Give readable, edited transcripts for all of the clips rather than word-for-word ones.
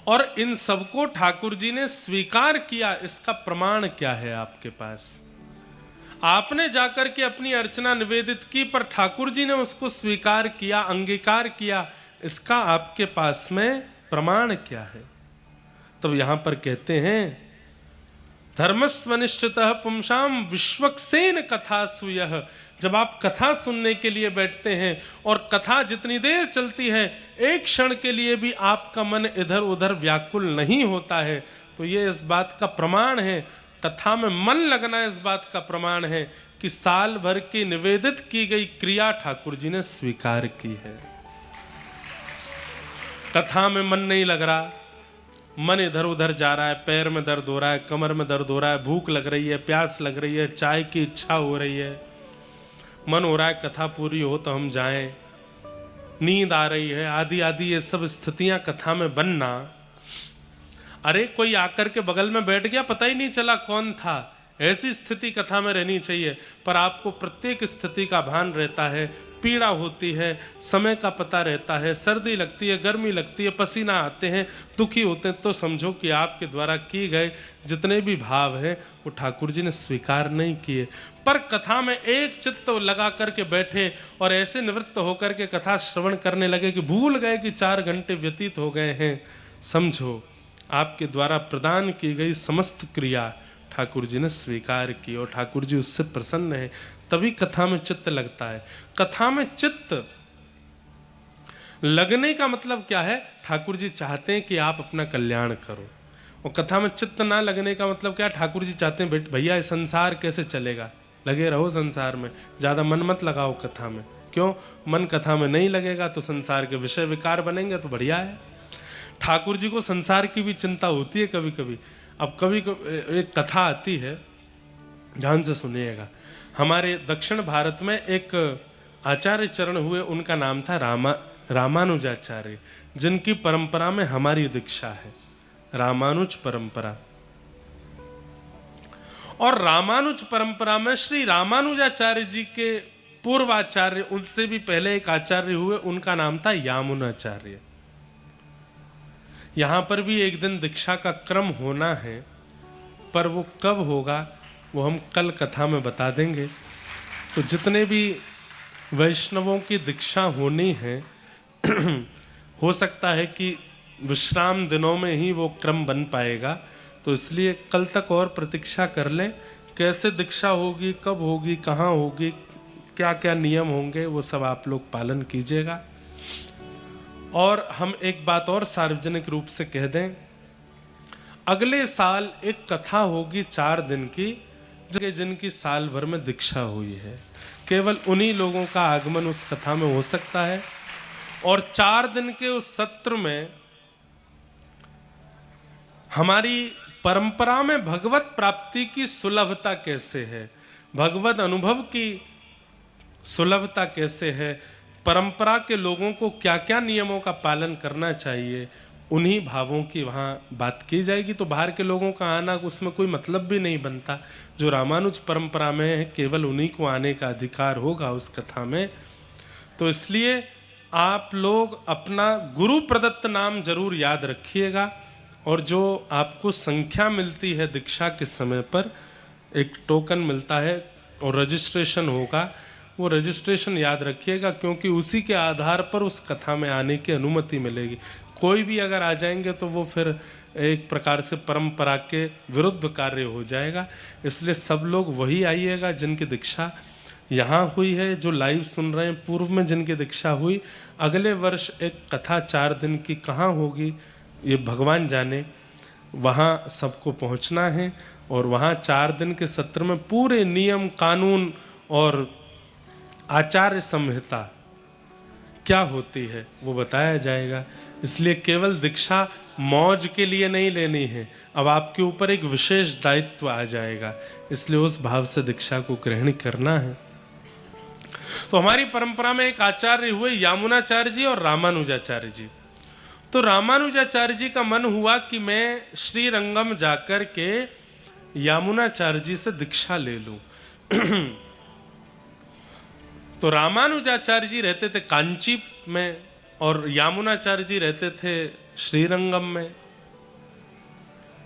और इन सबको ठाकुर जी ने स्वीकार किया। इसका प्रमाण क्या है आपके पास? आपने जाकर के अपनी अर्चना निवेदित की, पर ठाकुर जी ने उसको स्वीकार किया, अंगीकार किया। इसका आपके पास में प्रमाण क्या है? तब यहां पर कहते हैं, धर्मस्वनिष्ठितः पुंसाम विश्वक्सेन कथा सुयः। जब आप कथा सुनने के लिए बैठते हैं और कथा जितनी देर चलती है, एक क्षण के लिए भी आपका मन इधर उधर व्याकुल नहीं होता है, तो ये इस बात का प्रमाण है, कथा में मन लगना इस बात का प्रमाण है कि साल भर की निवेदित की गई क्रिया ठाकुर जी ने स्वीकार की है। कथा में मन नहीं लग रहा, मन इधर उधर जा रहा है, पैर में दर्द हो रहा है, कमर में दर्द हो रहा है, भूख लग रही है, प्यास लग रही है, चाय की इच्छा हो रही है, मन हो रहा है कथा पूरी हो तो हम जाएं, नींद आ रही है, आदि आदि ये सब स्थितियां कथा में बनना। अरे कोई आकर के बगल में बैठ गया, पता ही नहीं चला कौन था, ऐसी स्थिति कथा में रहनी चाहिए। पर आपको प्रत्येक स्थिति का भान रहता है, पीड़ा होती है, समय का पता रहता है, सर्दी लगती है, गर्मी लगती है, पसीना आते हैं, दुखी होते हैं, तो समझो कि आपके द्वारा किए गए जितने भी भाव हैं वो ठाकुर जी ने स्वीकार नहीं किए। पर कथा में एक चित्त लगा करके बैठे और ऐसे निवृत्त होकर के कथा श्रवण करने लगे कि भूल गए कि 4 घंटे व्यतीत हो गए हैं। समझो आपके द्वारा प्रदान की गई समस्त क्रिया ठाकुर जी ने स्वीकार की और ठाकुर जी उससे प्रसन्न है, तभी कथा में चित्त लगता है। कथा में चित्त लगने का मतलब क्या है? ठाकुर जी चाहते हैं कि आप अपना कल्याण करो। और कथा में चित्त ना लगने का मतलब क्या? ठाकुर जी चाहते हैं भैया ये संसार कैसे चलेगा, लगे रहो संसार में, ज्यादा मन मत लगाओ कथा में। क्यों? मन कथा में नहीं लगेगा तो संसार के विषय विकार बनेंगे, तो बढ़िया है। ठाकुर जी को संसार की भी चिंता होती है कभी कभी। अब कभी एक कथा आती है, ध्यान से सुनिएगा। हमारे दक्षिण भारत में एक आचार्य चरण हुए, उनका नाम था रामानुजाचार्य, जिनकी परंपरा में हमारी दीक्षा है, रामानुज परंपरा। और रामानुज परंपरा में श्री रामानुजाचार्य जी के पूर्वाचार्य, उनसे भी पहले एक आचार्य हुए, उनका नाम था यामुनाचार्य। यहां पर भी एक दिन दीक्षा का क्रम होना है, पर वो कब होगा वो हम कल कथा में बता देंगे। तो जितने भी वैष्णवों की दीक्षा होनी है हो सकता है कि विश्राम दिनों में ही वो क्रम बन पाएगा, तो इसलिए कल तक और प्रतीक्षा कर लें। कैसे दीक्षा होगी, कब होगी, कहाँ होगी, क्या क्या नियम होंगे, वो सब आप लोग पालन कीजिएगा। और हम एक बात और सार्वजनिक रूप से कह दें, अगले साल एक कथा होगी 4 दिन की, जिनकी साल भर में दीक्षा हुई है। केवल उन्हीं लोगों का आगमन उस कथा में हो सकता है। और 4 दिन के उस सत्र में हमारी परंपरा में भगवत प्राप्ति की सुलभता कैसे है, भगवत अनुभव की सुलभता कैसे है, परंपरा के लोगों को क्या क्या नियमों का पालन करना चाहिए, उन्हीं भावों की वहाँ बात की जाएगी। तो बाहर के लोगों का आना उसमें कोई मतलब भी नहीं बनता। जो रामानुज परंपरा में है, केवल उन्हीं को आने का अधिकार होगा उस कथा में। तो इसलिए आप लोग अपना गुरु प्रदत्त नाम जरूर याद रखिएगा, और जो आपको संख्या मिलती है दीक्षा के समय पर, एक टोकन मिलता है और रजिस्ट्रेशन होगा, वो रजिस्ट्रेशन याद रखिएगा, क्योंकि उसी के आधार पर उस कथा में आने की अनुमति मिलेगी। कोई भी अगर आ जाएंगे तो वो फिर एक प्रकार से परंपरा के विरुद्ध कार्य हो जाएगा। इसलिए सब लोग वही आइएगा जिनकी दीक्षा यहाँ हुई है, जो लाइव सुन रहे हैं, पूर्व में जिनकी दीक्षा हुई। अगले वर्ष एक कथा 4 दिन की कहाँ होगी ये भगवान जाने, वहाँ सबको पहुँचना है। और वहाँ 4 दिन के सत्र में पूरे नियम कानून और आचार्य संहिता क्या होती है वो बताया जाएगा। इसलिए केवल दीक्षा मौज के लिए नहीं लेनी है, अब आपके ऊपर एक विशेष दायित्व आ जाएगा, इसलिए उस भाव से दीक्षा को ग्रहण करना है। तो हमारी परंपरा में एक आचार्य हुए यामुनाचार्य जी और रामानुजाचार्य जी। तो रामानुजाचार्य जी का मन हुआ कि मैं श्रीरंगम जाकर के यामुनाचार्य जी से दीक्षा ले लूं। तो रामानुजाचार्य जी रहते थे कांची में और यामुनाचार्य जी रहते थे श्रीरंगम में।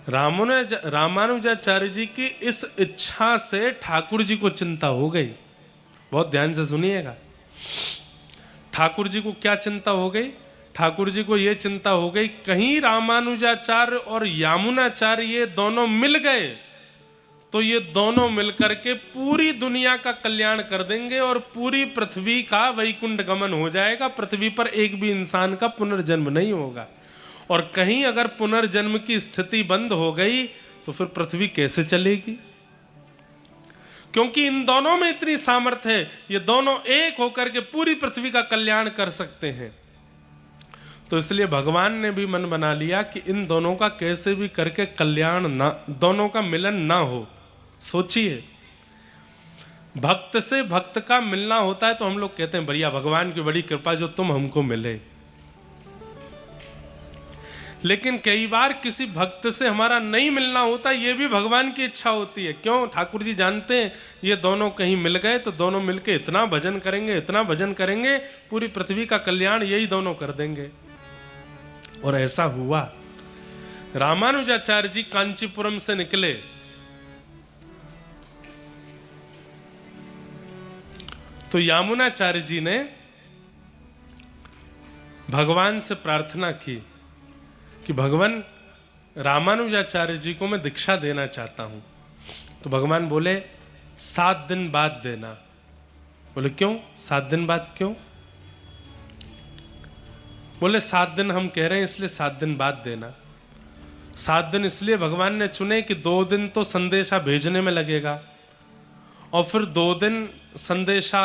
रामानुजाचार्य जी की इस इच्छा से ठाकुर जी को चिंता हो गई। बहुत ध्यान से सुनिएगा। ठाकुर जी को क्या चिंता हो गई? ठाकुर जी को यह चिंता हो गई कहीं रामानुजाचार्य और यामुनाचार्य ये दोनों मिल गए तो ये दोनों मिलकर के पूरी दुनिया का कल्याण कर देंगे और पूरी पृथ्वी का वैकुंठ गमन हो जाएगा। पृथ्वी पर एक भी इंसान का पुनर्जन्म नहीं होगा। और कहीं अगर पुनर्जन्म की स्थिति बंद हो गई तो फिर पृथ्वी कैसे चलेगी? क्योंकि इन दोनों में इतनी सामर्थ्य है, ये दोनों एक होकर के पूरी पृथ्वी का कल्याण कर सकते हैं। तो इसलिए भगवान ने भी मन बना लिया कि इन दोनों का कैसे भी करके कल्याण ना, दोनों का मिलन ना हो। सोचिए, भक्त से भक्त का मिलना होता है तो हम लोग कहते हैं बढ़िया, भगवान की बड़ी कृपा जो तुम हमको मिले। लेकिन कई बार किसी भक्त से हमारा नहीं मिलना होता, ये भी भगवान की इच्छा होती है। क्यों? ठाकुर जी जानते हैं ये दोनों कहीं मिल गए तो दोनों मिलके इतना भजन करेंगे, इतना भजन करेंगे, पूरी पृथ्वी का कल्याण यही दोनों कर देंगे। और ऐसा हुआ। रामानुजाचार्य जी कांचीपुरम से निकले तो यामुनाचार्य जी ने भगवान से प्रार्थना की कि भगवान, रामानुजाचार्य जी को मैं दीक्षा देना चाहता हूं। तो भगवान बोले 7 दिन बाद देना। बोले क्यों 7 दिन बाद क्यों? बोले 7 दिन हम कह रहे हैं इसलिए 7 दिन बाद देना। 7 दिन इसलिए भगवान ने चुने कि 2 दिन तो संदेशा भेजने में लगेगा और फिर 2 दिन संदेशा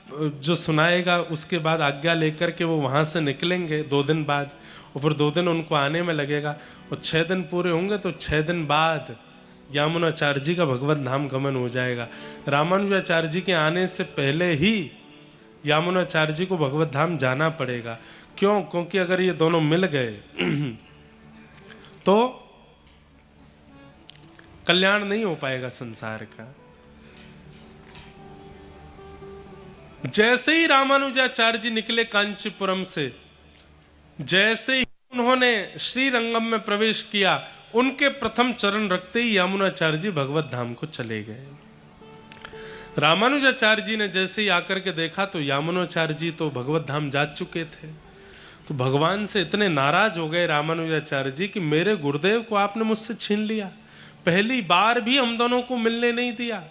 जो सुनाएगा उसके बाद आज्ञा लेकर के वो वहां से निकलेंगे 2 दिन बाद, और फिर 2 दिन उनको आने में लगेगा और 6 दिन पूरे होंगे तो 6 दिन बाद यामुनाचार्य जी का भगवत धाम गमन हो जाएगा। रामानुजाचार्य जी के आने से पहले ही यामुनाचार्य जी को भगवत धाम जाना पड़ेगा। क्यों? क्योंकि अगर ये दोनों मिल गए तो कल्याण नहीं हो पाएगा संसार का। जैसे ही रामानुजाचार्य जी निकले कांचीपुरम से, जैसे ही उन्होंने श्रीरंगम में प्रवेश किया, उनके प्रथम चरण रखते ही यामुनाचार्य जी भगवत धाम को चले गए। रामानुजाचार्य जी ने जैसे ही आकर के देखा तो यामुनाचार्य जी तो भगवत धाम जा चुके थे। तो भगवान से इतने नाराज हो गए रामानुजाचार्य जी कि मेरे गुरुदेव को आपने मुझसे छीन लिया, पहली बार भी हम दोनों को मिलने नहीं दिया।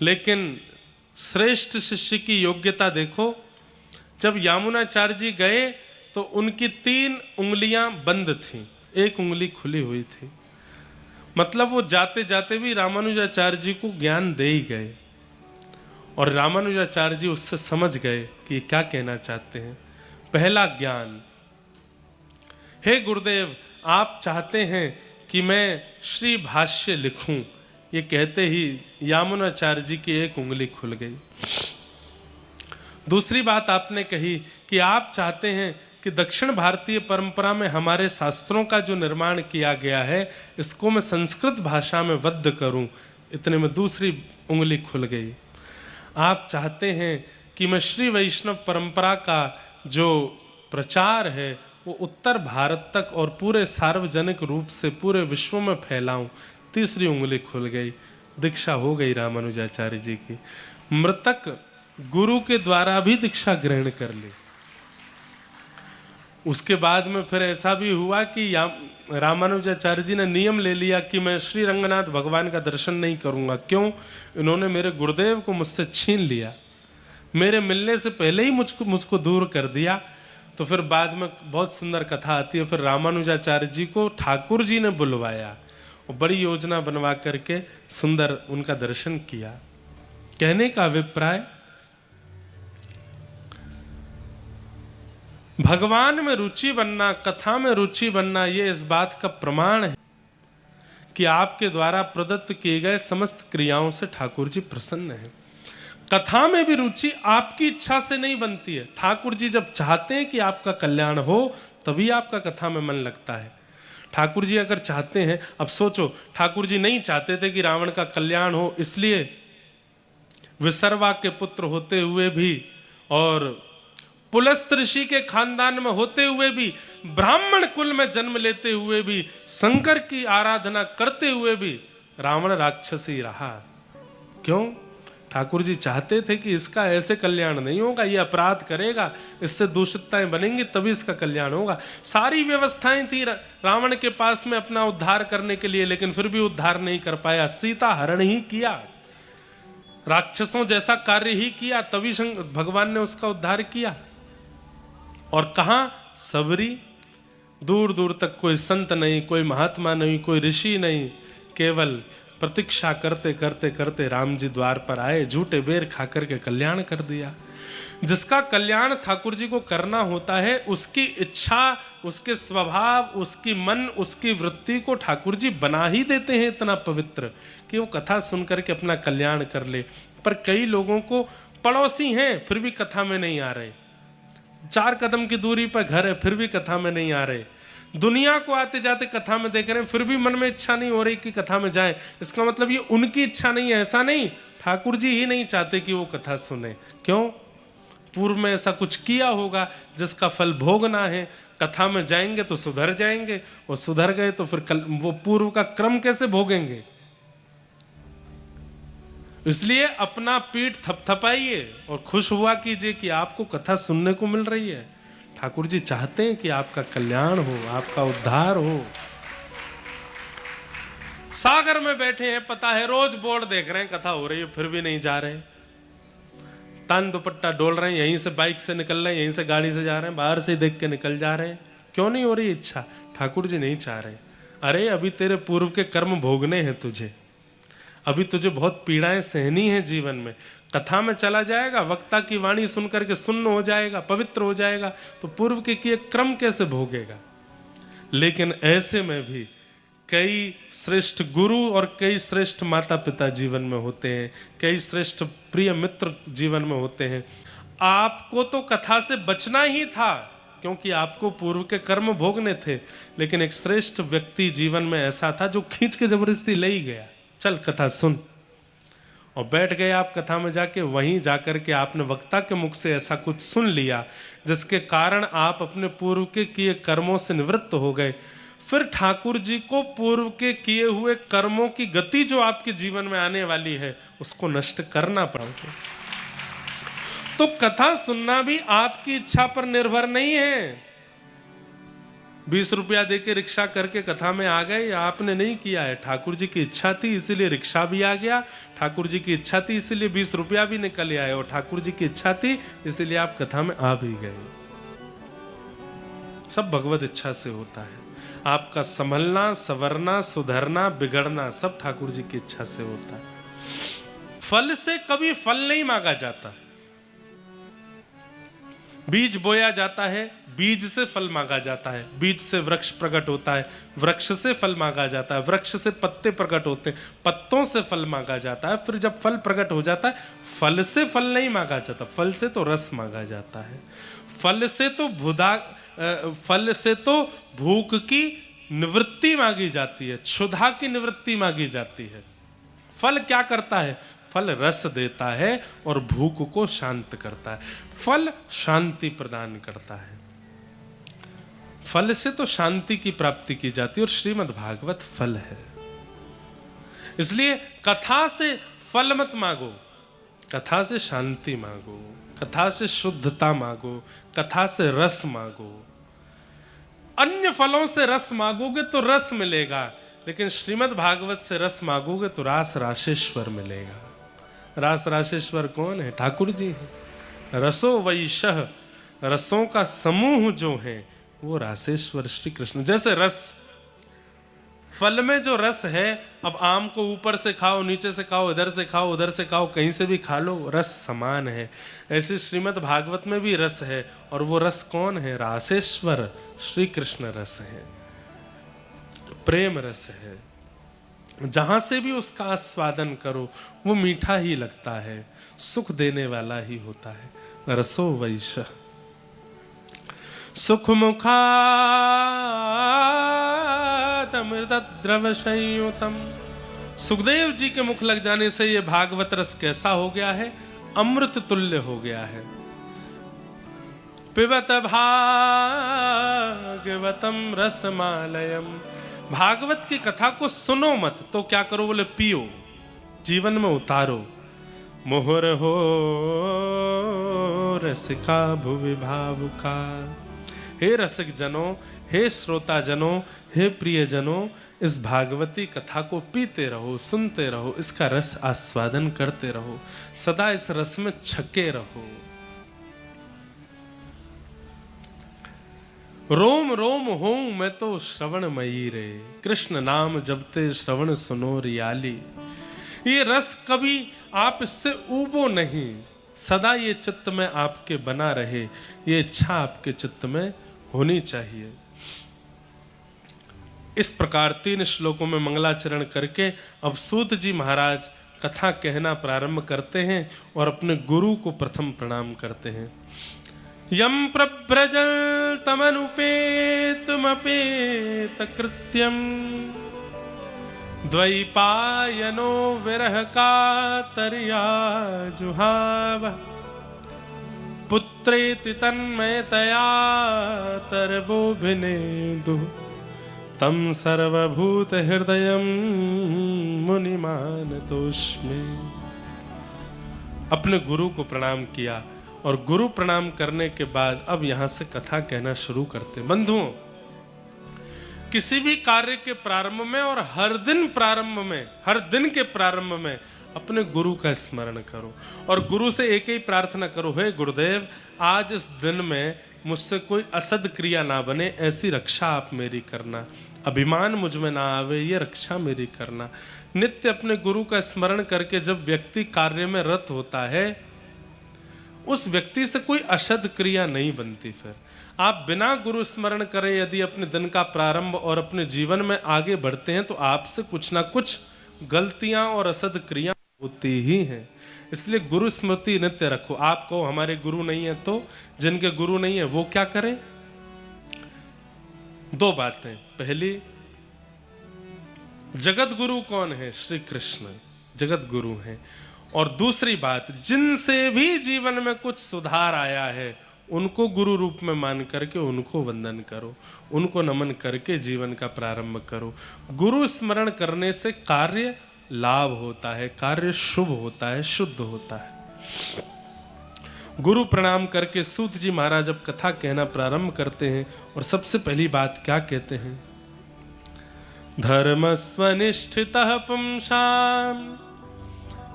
लेकिन श्रेष्ठ शिष्य की योग्यता देखो, जब यामुनाचार्य जी गए तो उनकी 3 उंगलियां बंद थीं, 1 उंगली खुली हुई थी। मतलब वो जाते जाते भी रामानुजाचार्य जी को ज्ञान दे ही गए और रामानुजाचार्य जी उससे समझ गए कि ये क्या कहना चाहते हैं। पहला ज्ञान, हे गुरुदेव आप चाहते हैं कि मैं श्री भाष्य लिखूं, ये कहते ही यामुनाचार्य जी की 1 उंगली खुल गई। दूसरी बात आपने कही कि आप चाहते हैं कि दक्षिण भारतीय परंपरा में हमारे शास्त्रों का जो निर्माण किया गया है इसको मैं संस्कृत भाषा में वद्ध करूं, इतने में दूसरी उंगली खुल गई। आप चाहते हैं कि मैं श्री वैष्णव परंपरा का जो प्रचार है वो उत्तर भारत तक और पूरे सार्वजनिक रूप से पूरे विश्व में फैलाऊं, तीसरी उंगली खुल गई। दीक्षा हो गई रामानुजाचार्य जी की। मृतक गुरु के द्वारा भी दीक्षा ग्रहण कर ली। उसके बाद में फिर ऐसा भी हुआ कि रामानुजाचार्य जी ने नियम ले लिया कि मैं श्री रंगनाथ भगवान का दर्शन नहीं करूंगा। क्यों? इन्होंने मेरे गुरुदेव को मुझसे छीन लिया, मेरे मिलने से पहले ही मुझको दूर कर दिया। तो फिर बाद में बहुत सुंदर कथा आती है, फिर रामानुजाचार्य जी को ठाकुर जी ने बुलवाया और बड़ी योजना बनवा करके सुंदर उनका दर्शन किया। कहने का अभिप्राय, भगवान में रुचि बनना, कथा में रुचि बनना, ये इस बात का प्रमाण है कि आपके द्वारा प्रदत्त किए गए समस्त क्रियाओं से ठाकुर जी प्रसन्न हैं। कथा में भी रुचि आपकी इच्छा से नहीं बनती है। ठाकुर जी जब चाहते हैं कि आपका कल्याण हो तभी आपका कथा में मन लगता है। ठाकुर जी अगर चाहते हैं, अब सोचो ठाकुर जी नहीं चाहते थे कि रावण का कल्याण हो, इसलिए विसर्वा के पुत्र होते हुए भी और पुलस्त ऋषि के खानदान में होते हुए भी, ब्राह्मण कुल में जन्म लेते हुए भी, शंकर की आराधना करते हुए भी रावण राक्षसी रहा। क्यों? ठाकुर जी चाहते थे कि इसका ऐसे कल्याण नहीं होगा, ये अपराध करेगा, इससे दूषितताएं बनेंगी, तभी इसका कल्याण होगा। सारी व्यवस्थाएं थी रावण के पास में अपना उद्धार करने के लिए, लेकिन फिर भी उद्धार नहीं कर पाया। सीता हरण ही किया, राक्षसों जैसा कार्य ही किया, तभी भगवान ने उसका उद्धार किया। और कहां? सबरी। दूर दूर तक कोई संत नहीं, कोई महात्मा नहीं, कोई ऋषि नहीं, केवल प्रतीक्षा करते करते करते राम जी द्वार पर आए, झूठे बेर खा करके कल्याण कर दिया। जिसका कल्याण ठाकुर जी को करना होता है, उसकी इच्छा, उसके स्वभाव, उसकी मन, उसकी वृत्ति को ठाकुर जी बना ही देते हैं इतना पवित्र कि वो कथा सुन करके अपना कल्याण कर ले। पर कई लोगों को पड़ोसी हैं फिर भी कथा में नहीं आ रहे, 4 कदम की दूरी पर घर है फिर भी कथा में नहीं आ रहे, दुनिया को आते जाते कथा में देख रहे हैं फिर भी मन में इच्छा नहीं हो रही कि कथा में जाए। इसका मतलब ये उनकी इच्छा नहीं है, ऐसा नहीं, ठाकुर जी ही नहीं चाहते कि वो कथा सुने। क्यों? पूर्व में ऐसा कुछ किया होगा जिसका फल भोगना है। कथा में जाएंगे तो सुधर जाएंगे, और सुधर गए तो फिर वो पूर्व का क्रम कैसे भोगेंगे? इसलिए अपना पीठ थपथपाइए और खुश हुआ कीजिए कि आपको कथा सुनने को मिल रही है। ठाकुर जी चाहते हैं कि आपका कल्याण हो, आपका उद्धार हो। सागर में बैठे हैं, पता है रोज बोर्ड देख रहे हैं, कथा हो रही है फिर भी नहीं जा रहे, तान दुपट्टा डोल रहे हैं, यहीं से बाइक से निकल रहे हैं, यहीं से गाड़ी से जा रहे हैं, बाहर से देख के निकल जा रहे हैं। क्यों नहीं हो रही इच्छा? ठाकुर जी नहीं चाह रहे। अरे अभी तेरे पूर्व के कर्म भोगने हैं तुझे, अभी तुझे बहुत पीड़ाएं सहनी है जीवन में। कथा में चला जाएगा, वक्ता की वाणी सुन करके सुन्न हो जाएगा, पवित्र हो जाएगा, तो पूर्व के किए क्रम कैसे भोगेगा? लेकिन ऐसे में भी कई श्रेष्ठ गुरु और कई श्रेष्ठ माता पिता जीवन में होते हैं, कई श्रेष्ठ प्रिय मित्र जीवन में होते हैं। आपको तो कथा से बचना ही था क्योंकि आपको पूर्व के कर्म भोगने थे, लेकिन एक श्रेष्ठ व्यक्ति जीवन में ऐसा था जो खींच के जबरदस्ती ले ही गया, चल कथा सुन। और बैठ गए आप कथा में जाके, वहीं जाकर के आपने वक्ता के मुख से ऐसा कुछ सुन लिया जिसके कारण आप अपने पूर्व के किए कर्मों से निवृत्त हो गए। फिर ठाकुर जी को पूर्व के किए हुए कर्मों की गति जो आपके जीवन में आने वाली है उसको नष्ट करना पड़ेगा। तो कथा सुनना भी आपकी इच्छा पर निर्भर नहीं है। 20 रुपया देके रिक्शा करके कथा में आ गए, आपने नहीं किया है, ठाकुर जी की इच्छा थी इसीलिए रिक्शा भी आ गया, ठाकुर जी की इच्छा थी इसीलिए 20 रुपया भी निकल आए, और ठाकुर जी की इच्छा थी इसीलिए आप कथा में आ भी गए। सब भगवत इच्छा से होता है। आपका संभलना, संवरना, सुधरना, बिगड़ना सब ठाकुर जी की इच्छा से होता है। फल से कभी फल नहीं मांगा जाता। बीज बोया जाता है, बीज से फल मांगा जाता है, बीज से वृक्ष प्रकट होता है, वृक्ष से फल मांगा जाता है, वृक्ष से पत्ते प्रकट होते हैं, पत्तों से फल मांगा जाता है। फिर जब फल प्रकट हो जाता है, फल से फल नहीं मांगा जाता, फल से तो रस मांगा जाता है। फल से तो भूख की निवृत्ति मांगी जाती है, क्षुधा की निवृत्ति मांगी जाती है। फल क्या करता है? फल रस देता है और भूख को शांत करता है। फल शांति प्रदान करता है। फल से तो शांति की प्राप्ति की जाती है, और श्रीमद् भागवत फल है। इसलिए कथा से फल मत मांगो, कथा से शांति मांगो, कथा से शुद्धता मांगो, कथा से रस मांगो। अन्य फलों से रस मांगोगे तो रस मिलेगा, लेकिन श्रीमद् भागवत से रस मांगोगे तो रास राशेश्वर मिलेगा। रास राशेश्वर कौन है? ठाकुर जी है। रसो वैशः, रसों का समूह जो है वो रासेश्वर श्री कृष्ण। जैसे रस, फल में जो रस है, अब आम को ऊपर से खाओ, नीचे से खाओ, इधर से खाओ, उधर से खाओ, कहीं से भी खा लो, रस समान है। ऐसे श्रीमद् भागवत में भी रस है, और वो रस कौन है? रासेश्वर श्री कृष्ण रस है, प्रेम रस है। जहां से भी उसका आस्वादन करो वो मीठा ही लगता है, सुख देने वाला ही होता है। रसो वैशः सुख मुखादमृतद्रव संयुतम। सुखदेव जी के मुख लग जाने से ये भागवत रस कैसा हो गया है? अमृत तुल्य हो गया है। पिबत भागवतम रसमालयम। भागवत की कथा को सुनो मत तो क्या करो, बोले पियो, जीवन में उतारो। मोहर हो रसिका भुवि भावुका। हे रसिक जनों, हे श्रोता जनों, हे प्रिय जनों, इस भागवती कथा को पीते रहो, सुनते रहो, इसका रस आस्वादन करते रहो, सदा इस रस में छके रहो। रोम रोम होऊं मैं तो श्रवण मयी रे, कृष्ण नाम जपते श्रवण सुनो रियाली। ये रस कभी आप इससे ऊबो नहीं, सदा ये चित्त में आपके बना रहे, ये इच्छा आपके चित्त में होनी चाहिए। इस प्रकार 3 श्लोकों में मंगलाचरण करके अब सूत जी महाराज कथा कहना प्रारंभ करते हैं और अपने गुरु को प्रथम प्रणाम करते हैं। यम प्रव्रजल तमनुपेतमपेत कृत्यम द्वैपायनो विरह कातर्या जुहाव। पुत्रेति तन्मयतया तरवोभिनेदु तम सर्वभूत हृदयम मुनिमानतोस्मि। अपने गुरु को प्रणाम किया और गुरु प्रणाम करने के बाद अब यहां से कथा कहना शुरू करते। बंधुओं, किसी भी कार्य के प्रारंभ में और हर दिन के प्रारंभ में अपने गुरु का स्मरण करो और गुरु से एक ही प्रार्थना करो, हे गुरुदेव, आज इस दिन में मुझसे कोई असद क्रिया ना बने, ऐसी रक्षा आप मेरी करना। अभिमान मुझ में ना आवे, ये रक्षा मेरी करना। नित्य अपने गुरु का स्मरण करके जब व्यक्ति कार्य में रत होता है, उस व्यक्ति से कोई अशद क्रिया नहीं बनती। फिर आप बिना गुरु स्मरण करे यदि अपने दिन का प्रारंभ और अपने जीवन में आगे बढ़ते हैं तो आपसे कुछ ना कुछ गलतियां और असद क्रिया होती ही हैं। इसलिए गुरु स्मृति नित्य रखो। आप कहो हमारे गुरु नहीं है, तो जिनके गुरु नहीं है वो क्या करें? 2 बातें। पहली, जगत गुरु कौन है? श्री कृष्ण जगत गुरु हैं। और दूसरी बात, जिनसे भी जीवन में कुछ सुधार आया है उनको गुरु रूप में मान करके उनको वंदन करो, उनको नमन करके जीवन का प्रारंभ करो। गुरु स्मरण करने से कार्य लाभ होता है, कार्य शुभ होता है, शुद्ध होता है। गुरु प्रणाम करके सूत जी महाराज अब कथा कहना प्रारंभ करते हैं और सबसे पहली बात क्या कहते हैं? धर्मस्वनिष्ठितः पुंसाम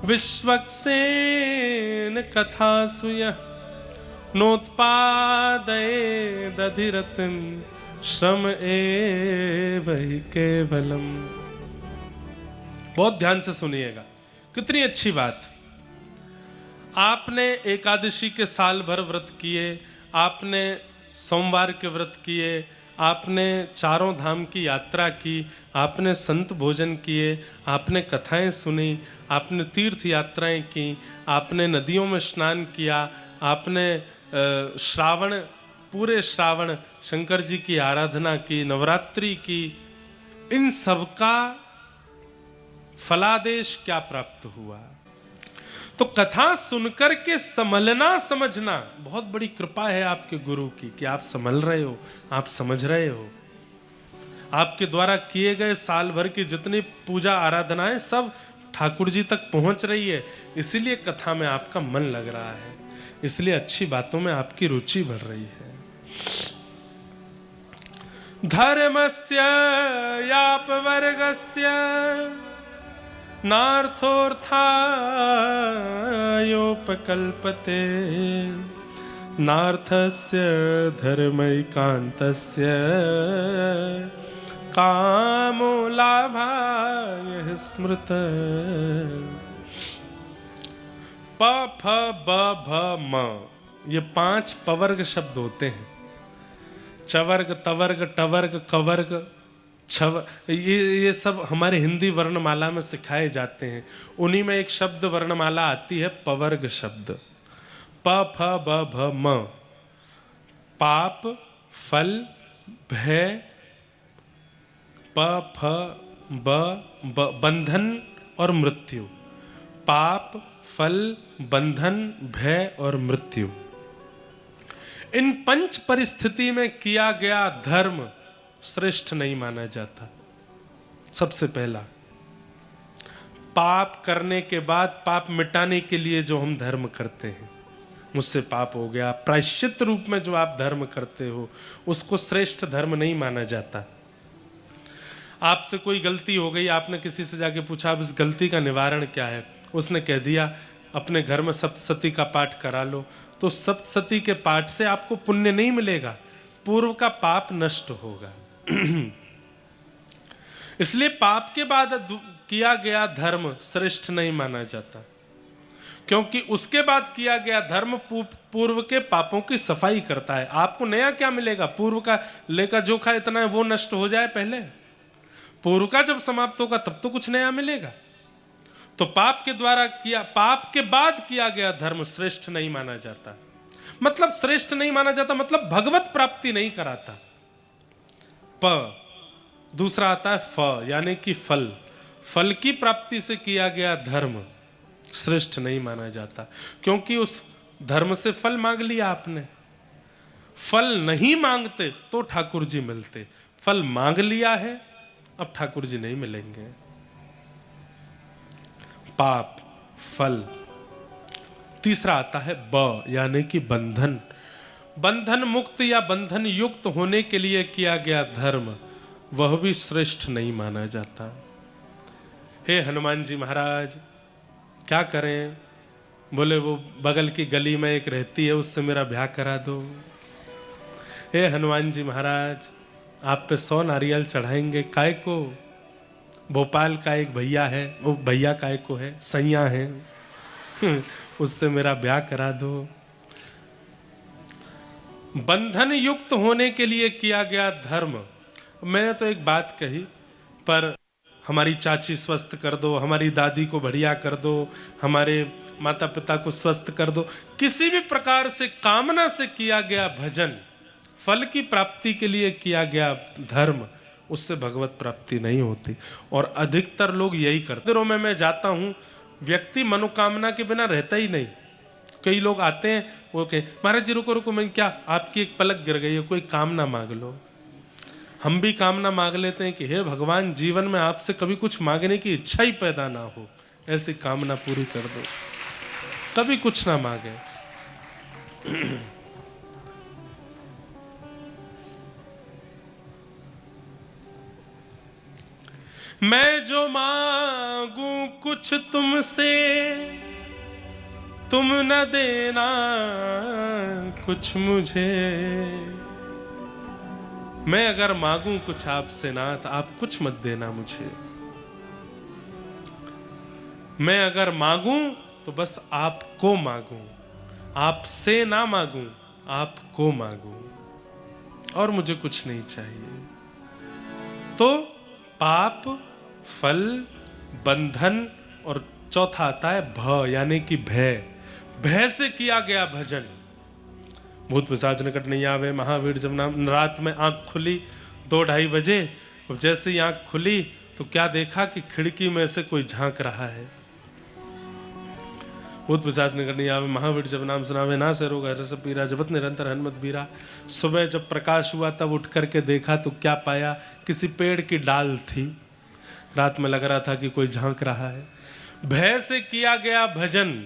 विश्वक्सेन कथासु यः नोत्पादयेदधिरतिं श्रम एव हि केवलम। बहुत ध्यान से सुनिएगा, कितनी अच्छी बात। आपने एकादशी के साल भर व्रत किए, आपने सोमवार के व्रत किए, आपने चारों धाम की यात्रा की, आपने संत भोजन किए, आपने कथाएं सुनी, आपने तीर्थ यात्राएं की, आपने नदियों में स्नान किया, आपने श्रावण, पूरे श्रावण शंकर जी की आराधना की, नवरात्रि की। इन सब का फलादेश क्या प्राप्त हुआ? तो कथा सुनकर के संभलना, समझना बहुत बड़ी कृपा है आपके गुरु की कि आप संभल रहे हो, आप समझ रहे हो। आपके द्वारा किए गए साल भर की जितनी पूजा आराधनाएं सब ठाकुर जी तक पहुंच रही है, इसीलिए कथा में आपका मन लग रहा है, इसलिए अच्छी बातों में आपकी रुचि बढ़ रही है। धर्मस्य यापवर्गस्य नार्थोऽर्थायोपकल्पते नार्थस्य धर्मैकान्तस्य कामो लाभाय स्मृत। प फ ब भ म, ये 5 पवर्ग शब्द होते हैं। चवर्ग, तवर्ग, टवर्ग, कवर्ग, छव, ये सब हमारे हिंदी वर्णमाला में सिखाए जाते हैं। उन्हीं में एक शब्द वर्णमाला आती है पवर्ग शब्द। प फ ब भ म, पाप, फल, भय, प फ ब ब, बंधन और मृत्यु। पाप, फल, बंधन, भय और मृत्यु, इन पंच परिस्थिति में किया गया धर्म श्रेष्ठ नहीं माना जाता। सबसे पहला, पाप करने के बाद पाप मिटाने के लिए जो हम धर्म करते हैं, मुझसे पाप हो गया, प्रायश्चित रूप में जो आप धर्म करते हो, उसको श्रेष्ठ धर्म नहीं माना जाता। आपसे कोई गलती हो गई, आपने किसी से जाके पूछा अब इस गलती का निवारण क्या है, उसने कह दिया अपने घर में सप्तशती का पाठ करा लो, तो सप्तशती के पाठ से आपको पुण्य नहीं मिलेगा, पूर्व का पाप नष्ट होगा। इसलिए पाप के बाद किया गया धर्म श्रेष्ठ नहीं माना जाता, क्योंकि उसके बाद किया गया धर्म पूर्व के पापों की सफाई करता है। आपको नया क्या मिलेगा? पूर्व का लेखा जोखा इतना है वो नष्ट हो जाए पहले, पूर्व का जब समाप्त होगा तब तो कुछ नया मिलेगा। तो पाप के द्वारा किया, पाप के बाद किया गया धर्म श्रेष्ठ नहीं माना जाता। मतलब श्रेष्ठ नहीं माना जाता मतलब भगवत प्राप्ति नहीं कराता। प दूसरा आता है फ, यानी कि फल। फल की प्राप्ति से किया गया धर्म श्रेष्ठ नहीं माना जाता, क्योंकि उस धर्म से फल मांग लिया आपने। फल नहीं मांगते तो ठाकुर जी मिलते, फल मांग लिया है अब ठाकुर जी नहीं मिलेंगे। पाप, फल। तीसरा आता है ब, यानी कि बंधन। बंधन मुक्त या बंधन युक्त होने के लिए किया गया धर्म, वह भी श्रेष्ठ नहीं माना जाता। हे हनुमान जी महाराज, क्या करें? बोले वो बगल की गली में एक रहती है, उससे मेरा ब्याह करा दो। हे हनुमान जी महाराज, आप पे 100 नारियल चढ़ाएंगे, काय को? भोपाल का एक भैया है, वो भैया काय को है, सैया है, उससे मेरा ब्याह करा दो। बंधन युक्त होने के लिए किया गया धर्म। मैंने तो एक बात कही, पर हमारी चाची स्वस्थ कर दो, हमारी दादी को बढ़िया कर दो, हमारे माता पिता को स्वस्थ कर दो, किसी भी प्रकार से कामना से किया गया भजन, फल की प्राप्ति के लिए किया गया धर्म, उससे भगवत प्राप्ति नहीं होती। और अधिकतर लोग यही करते। मंदिरों में मैं जाता हूँ, व्यक्ति मनोकामना के बिना रहता ही नहीं। कई लोग आते हैं, वो कहे महाराज जी रुको रुको, मैं क्या, आपकी एक पलक गिर गई है, कोई कामना मांग लो। हम भी कामना मांग लेते हैं कि हे भगवान, जीवन में आपसे कभी कुछ मांगने की इच्छा ही पैदा ना हो, ऐसी कामना पूरी कर दो, कभी कुछ ना मांगे। मैं जो मांगू कुछ तुमसे, तुम न देना कुछ मुझे। मैं अगर मांगू कुछ आपसे नाथ, आप कुछ मत देना मुझे। मैं अगर मांगू तो बस आपको मांगू, आपसे ना मांगू, आपको मांगू, और मुझे कुछ नहीं चाहिए। तो पाप, फल, बंधन, और चौथा आता है भ, यानी कि भय। भय से किया गया भजन। भूत पिशाच निकट नहीं आवे, महावीर जब नाम। रात में आंख खुली 2-2:30 बजे, और जैसे ही आंख खुली तो क्या देखा कि खिड़की में से कोई झांक रहा है। भूत पिशाच निकट नहीं आवे, महावीर जब नाम सुनावे, ना से रोग रस पीरा, जपत निरंतर हनुमत बीरा। सुबह जब प्रकाश हुआ तब उठ करके देखा तो क्या पाया, किसी पेड़ की डाल थी। रात में लग रहा था कि कोई झांक रहा है। भय से किया गया भजन,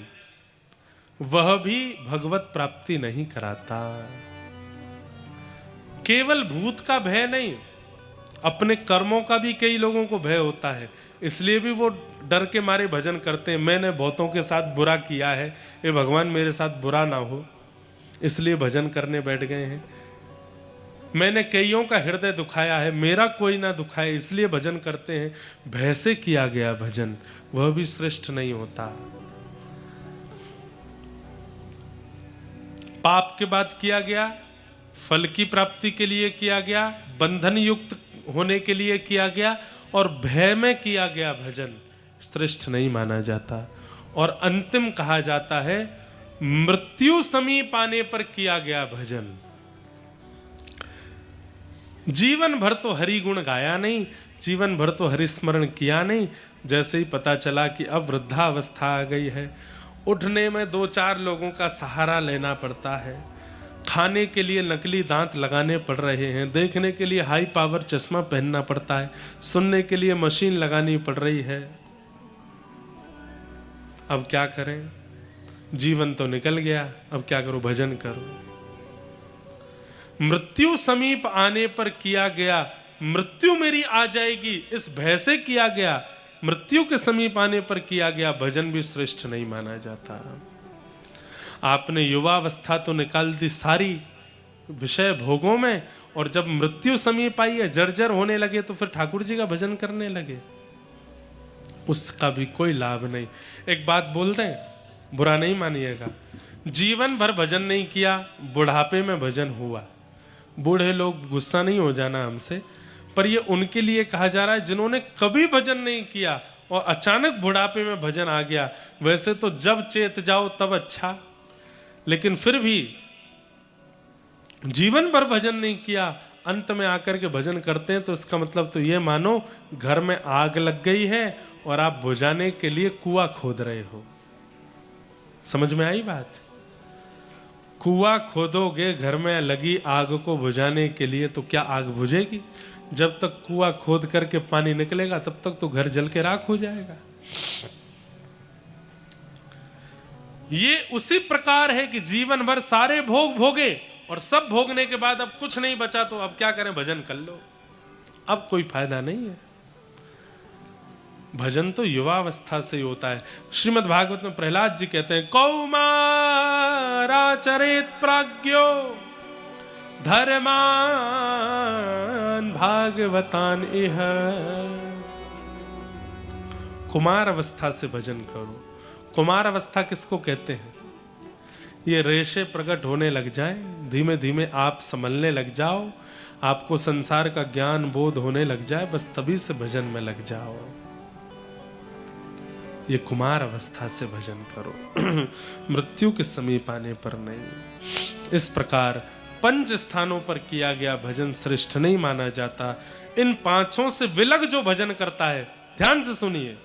वह भी भगवत प्राप्ति नहीं कराता। केवल भूत का भय नहीं, अपने कर्मों का भी कई लोगों को भय होता है, इसलिए भी वो डर के मारे भजन करते हैं। मैंने बहुतों के साथ बुरा किया है, ये भगवान मेरे साथ बुरा ना हो, इसलिए भजन करने बैठ गए हैं। मैंने कईयों का हृदय दुखाया है, मेरा कोई ना दुखाए, इसलिए भजन करते हैं। भय से किया गया भजन, वह भी श्रेष्ठ नहीं होता। पाप के बाद किया गया, फल की प्राप्ति के लिए किया गया, बंधन युक्त होने के लिए किया गया, और भय में किया गया भजन श्रेष्ठ नहीं माना जाता। और अंतिम कहा जाता है मृत्यु समीप आने पर किया गया भजन। जीवन भर तो हरि गुण गाया नहीं, जीवन भर तो हरि स्मरण किया नहीं, जैसे ही पता चला कि अब वृद्धावस्था आ गई है, उठने में 2-4 लोगों का सहारा लेना पड़ता है, खाने के लिए नकली दांत लगाने पड़ रहे हैं, देखने के लिए हाई पावर चश्मा पहनना पड़ता है, सुनने के लिए मशीन लगानी पड़ रही है। अब क्या करें, जीवन तो निकल गया, अब क्या करो, भजन करो। मृत्यु समीप आने पर किया गया, मृत्यु मेरी आ जाएगी इस भय से किया गया, मृत्यु के समीप आने पर किया गया भजन भी श्रेष्ठ नहीं माना जाता। आपने युवावस्था तो निकाल दी सारी विषय भोगों में, और जब मृत्यु समीप आई है, जर्जर होने लगे, तो फिर ठाकुर जी का भजन करने लगे, उसका भी कोई लाभ नहीं। एक बात बोल दें, बुरा नहीं मानिएगा, जीवन भर भजन नहीं किया, बुढ़ापे में भजन हुआ। बूढ़े लोग गुस्सा नहीं हो जाना हमसे, पर ये उनके लिए कहा जा रहा है जिन्होंने कभी भजन नहीं किया और अचानक बुढ़ापे में भजन आ गया। वैसे तो जब चेत जाओ तब अच्छा, लेकिन फिर भी जीवन भर भजन नहीं किया, अंत में आकर के भजन करते हैं, तो इसका मतलब तो ये मानो घर में आग लग गई है और आप बुझाने के लिए कुआं खोद रहे हो। समझ में आई बात? कुआं खोदोगे घर में लगी आग को बुझाने के लिए, तो क्या आग बुझेगी? जब तक कुआं खोद करके पानी निकलेगा तब तक तो घर जल के राख हो जाएगा। ये उसी प्रकार है कि जीवन भर सारे भोग भोगे और सब भोगने के बाद अब कुछ नहीं बचा, तो अब क्या करें, भजन कर लो, अब कोई फायदा नहीं है। भजन तो युवावस्था से ही होता है। श्रीमद् भागवत में प्रहलाद जी कहते हैं, कौमाराचरेत प्राज्ञो धर्मान भागवतान इह। कुमार अवस्था से भजन करो। कुमार अवस्था किसको कहते हैं? ये रेशे प्रकट होने लग जाए, धीमे धीमे आप संभलने लग जाओ, आपको संसार का ज्ञान बोध होने लग जाए, बस तभी से भजन में लग जाओ। ये कुमार अवस्था से भजन करो, मृत्यु के समीप आने पर नहीं। इस प्रकार पंच स्थानों पर किया गया भजन श्रेष्ठ नहीं माना जाता। इन पांचों से विलग जो भजन करता है, ध्यान से सुनिए,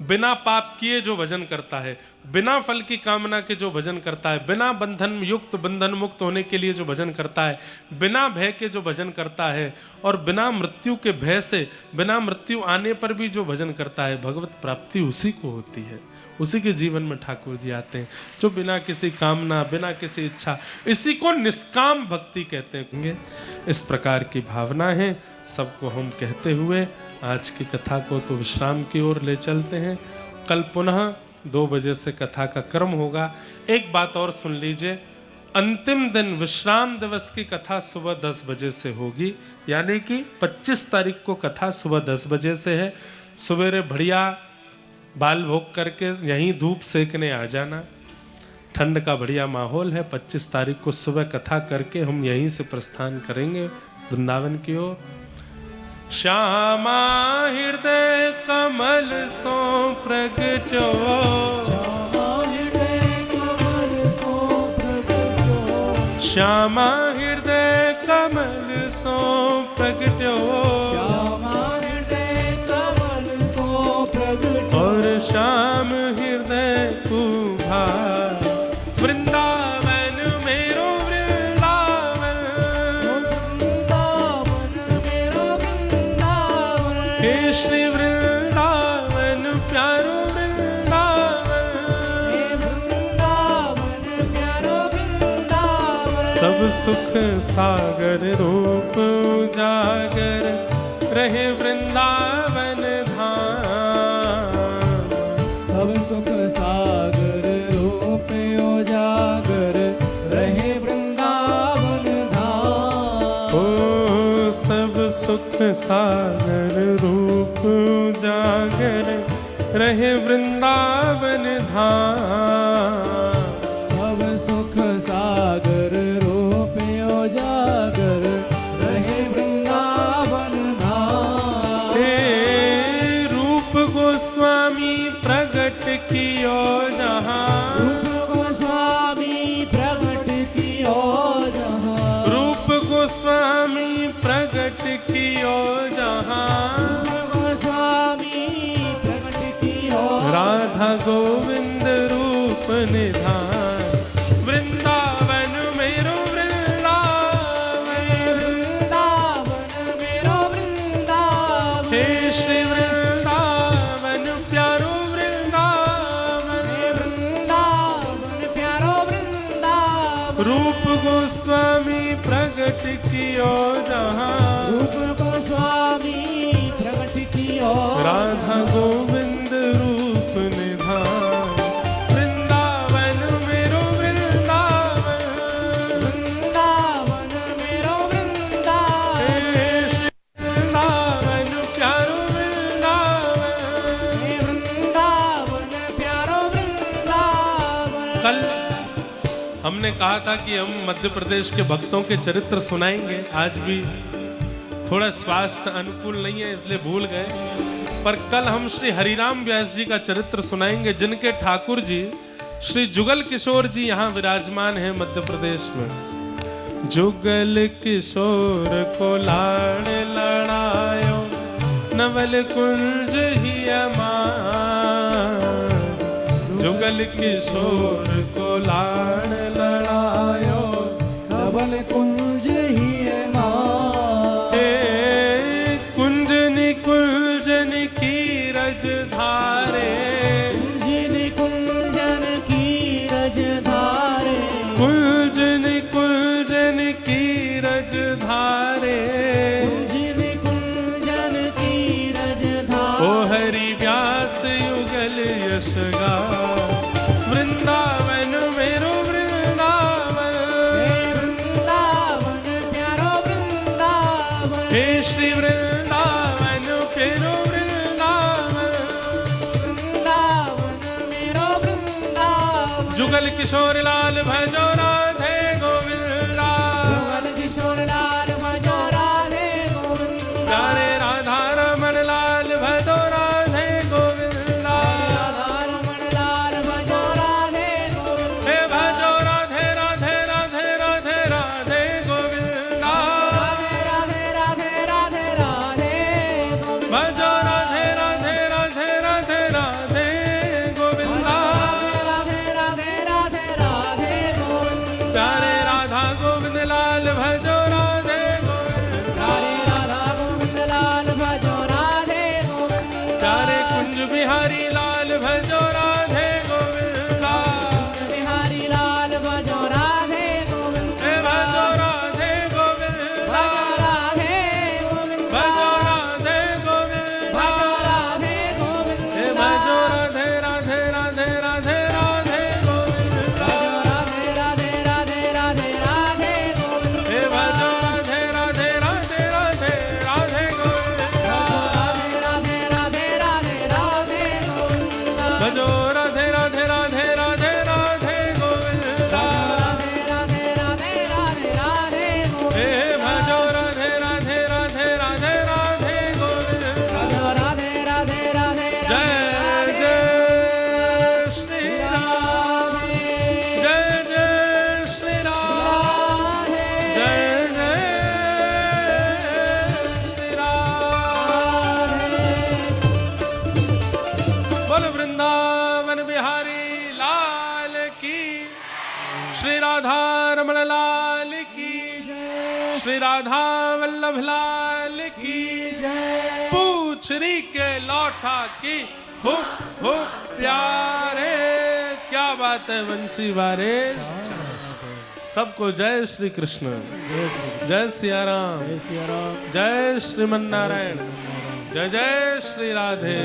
बिना पाप किए जो भजन करता है, बिना फल की कामना के जो भजन करता है, बिना बंधन युक्त बंधन मुक्त होने के लिए जो भजन करता है, बिना भय के जो भजन करता है, और बिना मृत्यु के भय से, बिना मृत्यु आने पर भी जो भजन करता है, भगवत प्राप्ति उसी को होती है। उसी के जीवन में ठाकुर जी आते हैं, जो बिना किसी कामना, बिना किसी इच्छा, इसी को निष्काम भक्ति कहते हैं। इस प्रकार की भावना है। सबको हम कहते हुए आज की कथा को तो विश्राम की ओर ले चलते हैं। कल पुनः 2 बजे से कथा का क्रम होगा। एक बात और सुन लीजिए, अंतिम दिन विश्राम दिवस की कथा सुबह 10 बजे से होगी, यानी कि 25 तारीख को कथा सुबह 10 बजे से है। सवेरे बढ़िया बाल भोग करके यहीं धूप सेकने आ जाना, ठंड का बढ़िया माहौल है। 25 तारीख को सुबह कथा करके हम यहीं से प्रस्थान करेंगे वृंदावन की ओर। श्यामा हृदय कमल सो प्रगटो, श्यामा हृदय कमल सो प्रगटो, श्यामा हृदय कमल सो प्रगटो, श्यामा हृदय कमल सो प्रगटो, और श्याम हृदय कुभार वृंदावन मेरो वृंदावन, वृंदावन मेरो वृंदावन, हे श्री वृंदावन प्यारो वृंदावन, हे वृंदावन प्यारो वृंदावन, सब सुख सागर रूप उजागर रहे वृंदावन धाम, सब सुख सागर रूप उजागर रहे वृंदावन धाम, ओ सब सुख सागर रूप उजागर रहे वृंदावन धाम, सब सुख सागर रूप उजागर रहे वृंदावन धाम। हे रूप गोस्वामी प्रगट कियो जहाँ, रूप गोस्वामी प्रगट कियो जहाँ, रूप गोस्वामी प्रगट कियो जहाँ, रूप गोस्वामी प्रगट कियो, राधा गोविंद रूप निधान, वृंदावन कियो जहाँ रूप गोस्वामी प्रकट कियो राधा गोविंद रूप निधान वृंदावन मेरो वृंदावन वृंदावन मेरो वृंदावन हे श्री वृंदावन प्यारो वृंदावन हे वृंदावन प्यारो वृंदावन। कल हमने कहा था कि हम मध्य प्रदेश के भक्तों के चरित्र सुनाएंगे। आज भी थोड़ा स्वास्थ्य अनुकूल नहीं है इसलिए भूल गए, पर कल हम श्री हरिराम व्यास जी का चरित्र सुनाएंगे, जिनके ठाकुर जी श्री जुगल किशोर जी यहाँ विराजमान हैं मध्य प्रदेश में। जुगल किशोर को लाड़ लड़ायो नवल कुंज ही अमार। जुगल किशोर को लाड़ लड़ायो नवल कुंज ही मां। कुंज निकुंजन की रज धारे कुंजन कुंजन की रज धारे कुंज निकुंजन की रज धारे कुंजन कुंजन की रज धारे। ओ हरि व्यास युगल यश गा वृंदावन मेरो वृंदावन हे वृंदावन प्यारो वृंदावन हे श्री वृंदावन प्यारो वृंदावन वृंदावन मेरो वृंदावन। जुगल किशोर लाल भजो राधे गोविंदा जुगल किशोर लाल भजो राधे गोविंदा प्यारे राधा रमण लाल भजो राधे गोविंदा राधा रमण लाल भजो राधे गोविंदा हे भजो राधे राधे राधे राधे राधे गोविंदा राधे राधे राधे राधे राधे गोविंदा भजो राधे राधे राधे राधे राधे गोविंदा राधे राधे राधे राधे गोविंदा प्यारे राधा गोविंद लाल भजो राधे गोविंदा प्यारे राधा गोविंद लाल भजो राधे गोविंदा प्यारे कुंज बिहारी लाल भजो राधे गोविंदा बिहारी लाल भजो राधे गोविंदा हे भजो राधे गोविंदा भजो राधे गोविंदा भजो राधे गोविंदा भजो राधे गोविंदा हे भजो राधे राधे राधे राधे राधे गोविंदा भजो राधे राधे राधे राधे राधे गोविंदा हे भजो राधे राधे राधे राधे राधे गोविंदा राधे राधे राधे राधे राधे गोविंदा भजो राधे राधे राधे राधे राधे गोविंदा राधे राधे राधे राधे राधे गोविंदा हे भजो राधे राधे राधे राधे राधे गोविंदा भजो राधे राधे राधे जय जय श्री राम जय जय श्री राम जय जय श्री राम। बोल वृंदावन बिहारी लाल की, श्री राधा रमण लाल की, श्री राधा वल्लभ लाल की जय। पूछरी के लौटा की हुप हुप प्यारे। क्या बात है बंसी बारे। सबको जय श्री कृष्ण, जय सिया राम, जय सिया राम, जय श्रीमन नारायण, जय जय श्री राधे।